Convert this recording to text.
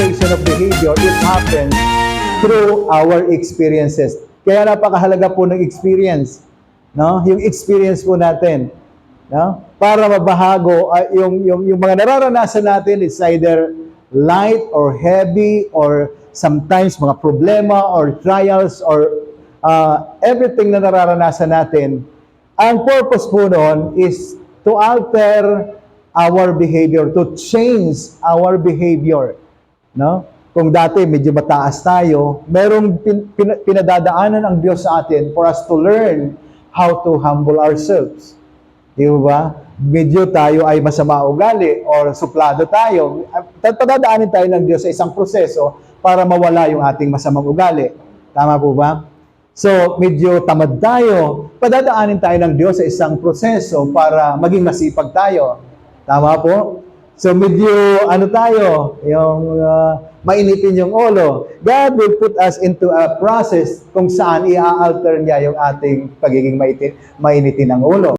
transformation of behavior, it happens through our experiences. Kaya napakahalaga po ng experience, no? Yung experience po natin, no? Para mabahago yung mga nararanasan natin, it's either light or heavy or sometimes mga problema or trials or everything na nararanasan natin. Ang purpose po noon is to alter our behavior, to change our behavior, no? Kung dati medyo mataas tayo, merong pinadadaanan ang Diyos sa atin for us to learn how to humble ourselves. Di ba? Medyo tayo ay masama ugali or suplado tayo. Padadaanin tayo ng Diyos sa isang proseso para mawala yung ating masamang ugali. Tama po ba? So, medyo tamad tayo. Padadaanin tayo ng Diyos sa isang proseso para maging masipag tayo. Tama po? So, medyo tayo, yung mainitin yung ulo. God will put us into a process kung saan i-alter niya yung ating pagiging mainitin ng ulo.